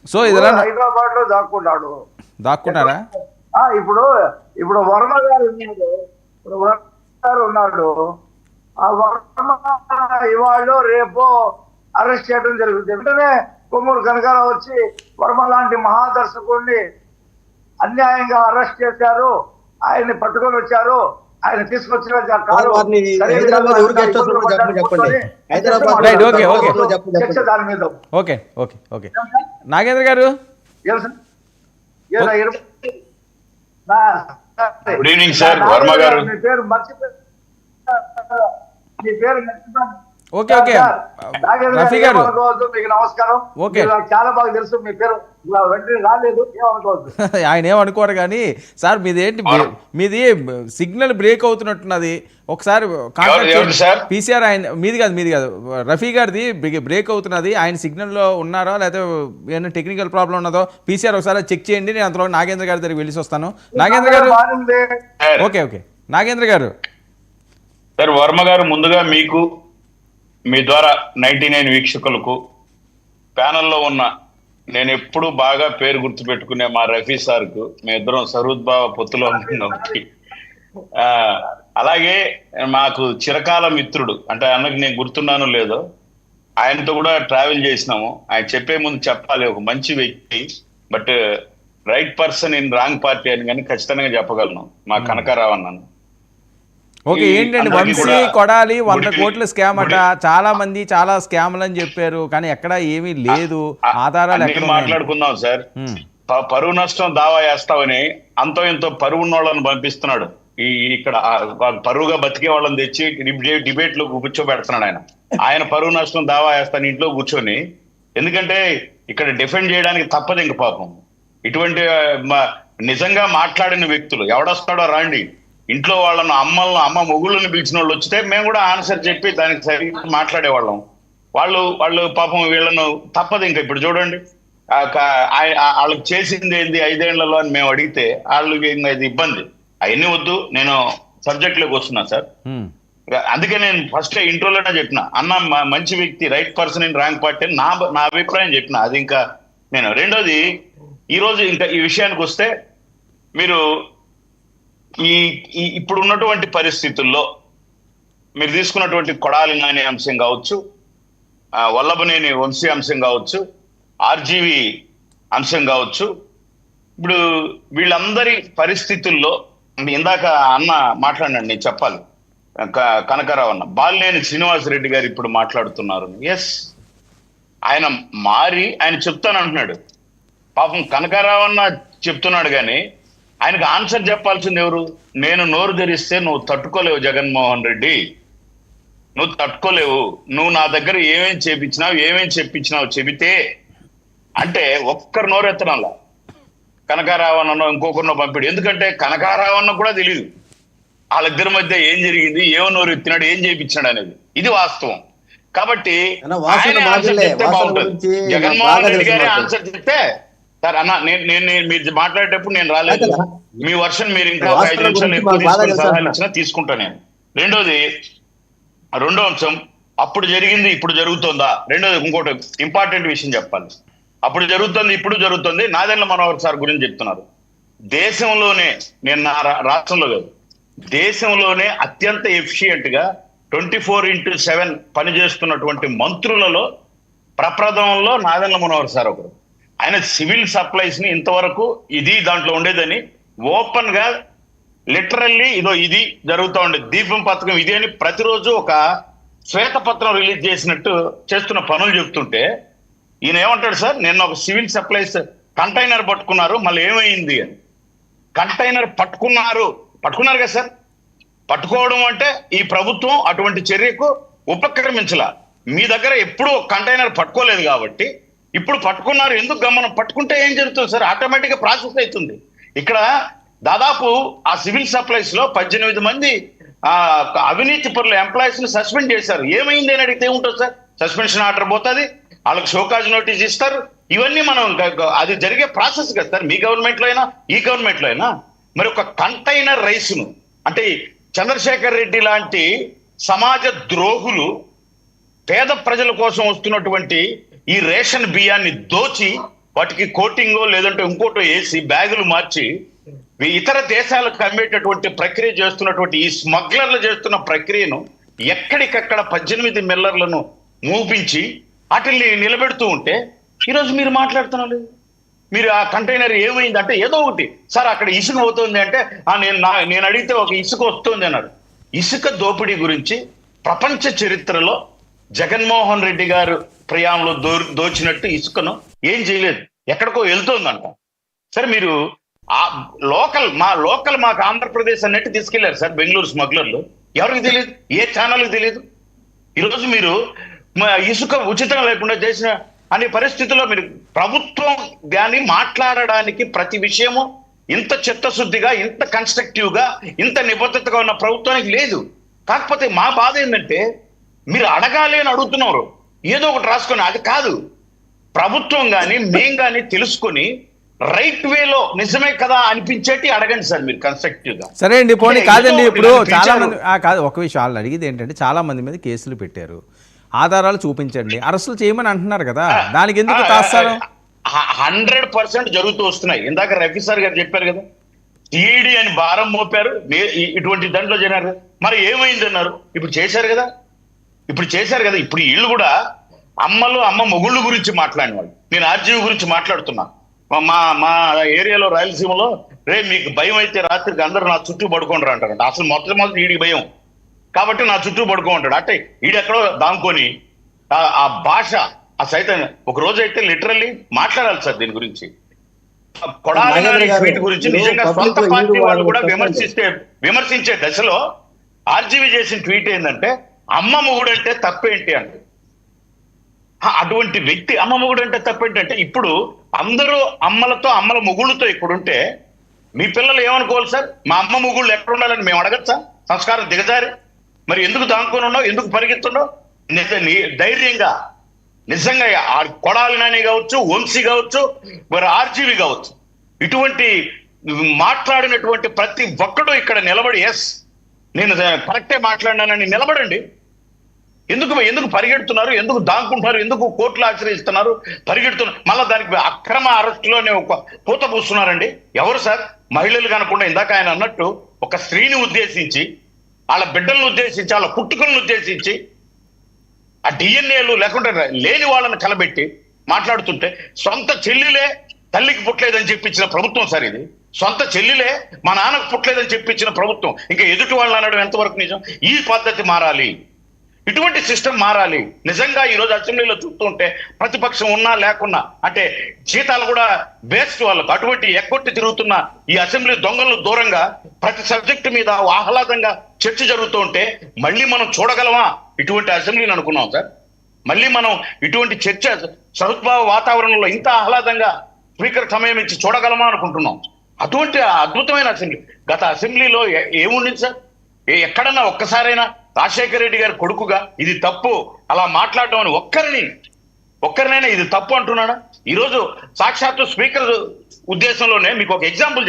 So ఇదిలా హైదరాబాద్ లో దాక్కుంటారా? ఇప్పుడు ఇప్పుడు వర్మ గారు ఉన్నాడు. ఇప్పుడు వర్మ గారు ఉన్నాడు. ఆ వర్మ ఇవాళ రేపు అరెస్ట్ చేయడం జరుగుతుంది. వెంటనే కొమ్మూరు కనకారావు వచ్చి వర్మ లాంటి మహాదర్శకుడిని అన్యాయంగా అరెస్ట్ చేశారు, ఆయన్ని పట్టుకొని వచ్చారు, ఆయన తీసుకొచ్చిన చర్చ దాని మీద. ఓకే ఓకే ఓకే నాగేంద్ర గారు, గుడ్ ఈవినింగ్ సార్. వర్మ గారు మీ పేరు మర్చిపోయి మీ పేరు మర్చిపోయాను. ఓకే ఓకే రఫీ గారు మీకు నమస్కారం. ఓకే చాలా బాగా తెలుసు మీ పేరు, వెంటనే రాలేదు, ఏమనుకోవద్దు. ఆయన ఏమనుకోరు కానీ సార్ మీదేంటి, మీది సిగ్నల్ బ్రేక్ అవుతున్నట్టున్నది. ఒకసారి పీసీఆర్ ఆయన మీది కాదు రఫీ గారిది బ్రేక్ అవుతున్నది. ఆయన సిగ్నల్లో ఉన్నారో లేకపోతే ఏమైనా టెక్నికల్ ప్రాబ్లం ఉన్నదో పీసీఆర్ ఒకసారి చెక్ చేయండి. నేను అంతలో నాగేంద్ర గారి దగ్గరికి వెళ్ళి వస్తాను. నాగేంద్ర గారు ఓకే ఓకే నాగేంద్ర గారు. సార్ వర్మ గారు, ముందుగా మీకు, మీ ద్వారా 99 వీక్షకులకు, ప్యానల్లో ఉన్న నేను ఎప్పుడు బాగా పేరు గుర్తుపెట్టుకునే మా రఫీ సార్కు, మీ ఇద్దరం సహృద్భావ పొత్తులో ఉంటున్నాం. అలాగే మాకు చిరకాల మిత్రుడు, అంటే అన్నకి నేను గుర్తున్నానో లేదో, ఆయనతో కూడా ట్రావెల్ చేసినాము. ఆయన చెప్పే ముందు చెప్పాలి, ఒక మంచి వ్యక్తి, but right person in wrong party అని కానీ ఖచ్చితంగా చెప్పగలను మా కనకారావు అన్నాను. ఓకే ఏంటండి వంశీ కొడాలి 100 కోట్ల స్కామ్ అట, చాలా మంది చాలా స్కామ్లు అని చెప్పారు కానీ ఎక్కడ ఏమీ లేదు, ఆధారాలు ఎక్కడ మాట్లాడుకుందాం సార్. పరువు నష్టం దావా వేస్తామని అంతో ఎంతో పరువు ఉన్నోళ్ళని పంపిస్తున్నాడు. ఇక్కడ పరువుగా బతికే వాళ్ళని తెచ్చి డిబేట్ లో కూర్చోబెడుతున్నాడు ఆయన. ఆయన పరువు నష్టం దావా వేస్తాను ఇంట్లో కూర్చొని, ఎందుకంటే ఇక్కడ డిఫెండ్ చేయడానికి తప్పదు ఇంక పాపం. ఇటువంటి నిజంగా మాట్లాడిన వ్యక్తులు ఎవడొస్తాడో రాండి, ఇంట్లో వాళ్ళను అమ్మ మొగుళ్ళని పిలిచిన వాళ్ళు వచ్చితే మేము కూడా ఆన్సర్ చెప్పి దానికి సరిగ్గా మాట్లాడేవాళ్ళం. వాళ్ళు పాపం వీళ్ళను తప్పదు ఇంకా. ఇప్పుడు చూడండి, వాళ్ళకి చేసింది ఏంది 5 ఏళ్లలో అని మేము అడిగితే వాళ్ళకి ఇంకా ఇది ఇబ్బంది. అవన్నీ వద్దు, నేను సబ్జెక్ట్ లోకి వస్తున్నా సార్. అందుకే నేను ఫస్ట్ ఇంట్రోలోనే చెప్పిన, అన్న మంచి వ్యక్తి, right person in wrong party అని నా అభిప్రాయం చెప్పిన. అది ఇంకా నేను రెండోది, ఈరోజు ఇంకా ఈ విషయానికి వస్తే, మీరు ఇప్పుడు ఉన్నటువంటి పరిస్థితుల్లో మీరు తీసుకున్నటువంటి కొడాలి నాని అంశం కావచ్చు, వల్లభనేని వంశీ అంశం కావచ్చు, ఆర్జీవి అంశం కావచ్చు, ఇప్పుడు వీళ్ళందరి పరిస్థితుల్లో ఇందాక అన్న మాట్లాడినాడు, నేను చెప్పాలి, కనకారావు అన్న, బాలినేని శ్రీనివాసరెడ్డి గారు ఇప్పుడు మాట్లాడుతున్నారు. ఎస్, ఆయన మారి ఆయన చెప్తానంటున్నాడు. పాపం కనకారావు అన్న చెప్తున్నాడు కానీ ఆయనకు ఆన్సర్ చెప్పాల్సింది ఎవరు? నేను నోరు తెరిస్తే నువ్వు తట్టుకోలేవు జగన్మోహన్ రెడ్డి, నువ్వు తట్టుకోలేవు, నువ్వు నా దగ్గర ఏమేం చెప్పించినావు చెబితే అంటే ఒక్కరు నోరెత్తనంలా. కనకారావన్నో ఇంకొకరినో పంపిడు. ఎందుకంటే కనకారావన్న కూడా తెలియదు వాళ్ళిద్దరి మధ్య ఏం జరిగింది, ఏమో నోరు ఎత్తినాడు, ఏం చేయించినాడు అనేది. ఇది వాస్తవం. కాబట్టి బాగుంటుంది. జగన్మోహన్ రెడ్డి గారే ఆన్సర్ చెప్తే, సార్ అన్న నేను మీరు మాట్లాడేటప్పుడు నేను రాలేదు, మీ వర్షన్ మీరు ఇంకా 5 నిమిషాలు ఎక్కువ తీసుకుని సలహాలు ఇచ్చినా తీసుకుంటా నేను. రెండో అంశం, అప్పుడు జరిగింది ఇప్పుడు జరుగుతుందా? రెండోది ఇంకోటి ఇంపార్టెంట్ విషయం చెప్పాలి. అప్పుడు జరుగుతుంది, ఇప్పుడు జరుగుతుంది. నాదెండ్ల మనోహర్ సార్ గురించి చెప్తున్నారు. దేశంలోనే, నేను నా రాష్ట్రంలో కాదు, దేశంలోనే అత్యంత ఎఫిషియెంట్ గా 24/7 పనిచేస్తున్నటువంటి మంత్రులలో ప్రప్రథమంలో నాదెండ్ల మనోహర్ సార్ ఒకరు. ఆయన సివిల్ సప్లైస్ ని ఇంతవరకు ఇది దాంట్లో ఉండేదని ఓపెన్ గా లిటరల్లీ ఇది జరుగుతూ ఉండేది. దీపం పథకం ఇది అని ప్రతిరోజు ఒక శ్వేతపత్రం రిలీజ్ చేసినట్టు చేస్తున్న పనులు చెప్తుంటే ఈయన ఏమంటాడు, సార్ నిన్న ఒక సివిల్ సప్లైస్ కంటైనర్ పట్టుకున్నారు, మళ్ళీ ఏమైంది అని. కంటైనర్ పట్టుకున్నారు కదా సార్. పట్టుకోవడం అంటే ఈ ప్రభుత్వం అటువంటి చర్యకు ఉపక్రమించలా. మీ దగ్గర ఎప్పుడూ కంటైనర్ పట్టుకోలేదు కాబట్టి ఇప్పుడు పట్టుకున్నారు. ఎందుకు గమనం? పట్టుకుంటే ఏం జరుగుతుంది సార్? ఆటోమేటిక్ గా ప్రాసెస్ అవుతుంది. ఇక్కడ దాదాపు ఆ సివిల్ సప్లైస్ లో 18 మంది అవినీతి పరుల ఎంప్లాయీస్ ని సస్పెండ్ చేశారు. ఏమైంది అని అడిగితే ఏముంటుంది సార్? సస్పెన్షన్ ఆర్డర్ పోతుంది, వాళ్ళకి షోకాజ్ నోటీస్ ఇస్తారు. ఇవన్నీ మనం అది జరిగే ప్రాసెస్ కదా సార్, మీ గవర్నమెంట్ లో అయినా ఈ గవర్నమెంట్ లో అయినా. మరి ఒక కంటైనర్ రైస్ ను, అంటే చంద్రశేఖర్ రెడ్డి లాంటి సమాజ ద్రోహులు పేద ప్రజల కోసం వస్తున్నటువంటి ఈ రేషన్ బియ్యాన్ని దోచి వాటికి కోటింగో లేదంటే ఇంకోటో వేసి బ్యాగులు మార్చి ఇతర దేశాలకు అమ్మేటటువంటి ప్రక్రియ చేస్తున్నటువంటి ఈ స్మగ్లర్లు చేస్తున్న ప్రక్రియను ఎక్కడికక్కడ 18 మిల్లర్లను మూపించి వాటిని నిలబెడుతూ ఉంటే ఈరోజు మీరు మాట్లాడుతున్నారు. మీరు ఆ కంటైనర్ ఏమైందంటే ఏదో ఒకటి సార్ అక్కడ ఇసుక పోతుంది అంటే నేను అడిగితే ఒక ఇసుక వస్తుంది అన్నారు. ఇసుక దోపిడీ గురించి ప్రపంచ చరిత్రలో జగన్మోహన్ రెడ్డి గారు ప్రయాణంలో దోచినట్టు ఇసుకను ఏం చేయలేదు, ఎక్కడికో వెళ్తోందంట. సరే మీరు ఆ లోకల్ మాకు ఆంధ్రప్రదేశ్ అన్నట్టు తీసుకెళ్లారు సార్ బెంగళూరు స్మగ్లర్లు. ఎవరికి తెలియదు, ఏ ఛానల్కి తెలియదు. ఈరోజు మీరు ఇసుక ఉచితం లేకుండా చేసిన అనే పరిస్థితుల్లో మీరు ప్రభుత్వం దాన్ని మాట్లాడడానికి ప్రతి విషయము ఇంత చిత్తశుద్ధిగా, ఇంత కన్స్ట్రక్టివ్ గా, ఇంత నిబద్ధతగా ఉన్న ప్రభుత్వానికి లేదు. కాకపోతే మా బాధ ఏంటంటే మీరు అడగాలి అని అడుగుతున్నారు, ఏదో ఒకటి రాసుకొని. అది కాదు, ప్రభుత్వం కానీ మేం కానీ తెలుసుకొని రైట్ వేలో నిజమే కదా అనిపించేటి అడగండి సార్ మీరు కన్స్ట్రక్టివ్ గా. సరే అండి, పోనీ కాదండి. ఇప్పుడు చాలా మంది కాదు, ఒక విషయం వాళ్ళు అడిగేది ఏంటంటే చాలా మంది మీద కేసులు పెట్టారు, ఆధారాలు చూపించండి, అరెస్టులు చేయమని అంటున్నారు కదా, దానికి ఎందుకు తాస్తారు? 100% జరుగుతూ వస్తున్నాయి. ఇందాక రఫీ సార్ గారు చెప్పారు కదా, టీఈడీ అని భారం మోపారు, ఇటువంటి దాంట్లో చేరారు. మరి ఏమైంది అన్నారు, ఇప్పుడు చేశారు కదా. ఇప్పుడు వీళ్ళు కూడా అమ్మ మొగుళ్ళు గురించి మాట్లాడిన వాళ్ళు. నేను ఆర్జీవి గురించి మాట్లాడుతున్నా. మా ఏరియాలో రాయలసీమలో మీకు భయం అయితే రాత్రికి అందరూ నా చుట్టూ పడుకుంటారు అంటారంట. అసలు మొట్టమొదటి వీడికి భయం కాబట్టి నా చుట్టూ పడుకో ఉంటాడు. అంటే వీడెక్కడో దాంకొని ఆ భాష ఆ సైతం ఒక రోజు అయితే లిటరల్లీ మాట్లాడాలి సార్ దీని గురించి. కొడాలి ట్వీట్ గురించి నిజంగా సొంత పార్టీ వాళ్ళు కూడా విమర్శించే దశలో ఆర్జీవి చేసిన ట్వీట్ ఏంటంటే అమ్మ మొగుడు అంటే తప్పేంటి అంటే. అటువంటి వ్యక్తి అమ్మ మొగుడు అంటే తప్పేంటంటే ఇప్పుడు అందరూ అమ్మల మొగుళ్ళతో ఇక్కడుంటే మీ పిల్లలు ఏమనుకోవాలి సార్, మా అమ్మ మొగుళ్ళు ఎక్కడ ఉండాలని మేము అడగచ్చా? సంస్కారం దిగజారి మరి ఎందుకు దాంకొని ఉన్నావు, ఎందుకు పరిగెత్తున్నావు? ధైర్యంగా నిజంగా కొడాలి నాని కావచ్చు, వంశీ కావచ్చు, మరి ఆర్జీవి కావచ్చు, ఇటువంటి మాట్లాడినటువంటి ప్రతి ఒక్కడు ఇక్కడ నిలబడి ఎస్ నేను కరెక్టే మాట్లాడినానని నిలబడండి. ఎందుకు పరిగెడుతున్నారు, ఎందుకు దాక్కుంటున్నారు, ఎందుకు కోర్టులు ఆశ్రయిస్తున్నారు, పరిగెడుతున్నారు? మళ్ళీ దానికి అక్రమ అరెస్టులోనే ఒక పూత పూస్తున్నారండి. ఎవరు సార్? మహిళలు కనకుండా ఇందాక ఆయన అన్నట్టు ఒక స్త్రీని ఉద్దేశించి, వాళ్ళ బిడ్డలను ఉద్దేశించి, వాళ్ళ పుట్టుకలను ఉద్దేశించి, ఆ డిఎన్ఏలు లేకుంటే లేని వాళ్ళని కలబెట్టి మాట్లాడుతుంటే సొంత చెల్లిలే తల్లికి పుట్టలేదని చెప్పించిన ప్రభుత్వం సార్ ఇది. సొంత చెల్లిలే మా నాన్నకు పుట్టలేదని చెప్పించిన ప్రభుత్వం. ఇంకా ఎదుటి వాళ్ళని అనడం ఎంతవరకు నిజం? ఈ పద్ధతి మారాలి, ఇటువంటి సిస్టమ్ మారాలి. నిజంగా ఈరోజు అసెంబ్లీలో చూస్తుంటే ప్రతిపక్షం ఉన్నా లేకున్నా అంటే జీతాలు కూడా వేస్ట్ వాళ్ళకు. అటువంటి ఎక్కొట్టి తిరుగుతున్న ఈ అసెంబ్లీ దొంగలు దూరంగా ప్రతి సబ్జెక్టు మీద ఆహ్లాదంగా చర్చ జరుగుతూ ఉంటే మళ్ళీ మనం చూడగలమా ఇటువంటి అసెంబ్లీని అనుకున్నాం సార్? మళ్ళీ మనం ఇటువంటి చర్చ సహృద్భావ వాతావరణంలో ఇంత ఆహ్లాదంగా స్పీకర్ సమయం ఇచ్చి చూడగలమా అనుకుంటున్నాం. అటువంటి అద్భుతమైన అసెంబ్లీ. గత అసెంబ్లీలో ఏముండింది సార్? ఎక్కడన్నా ఒక్కసారైనా రాజశేఖర రెడ్డి గారి కొడుకుగా ఇది తప్పు అలా మాట్లాడటం అని ఒక్కరినైనా ఇది తప్పు అంటున్నాడా? ఈరోజు సాక్షాత్తు స్పీకర్ ఉద్దేశంలోనే మీకు ఒక ఎగ్జాంపుల్ చెప్తాను.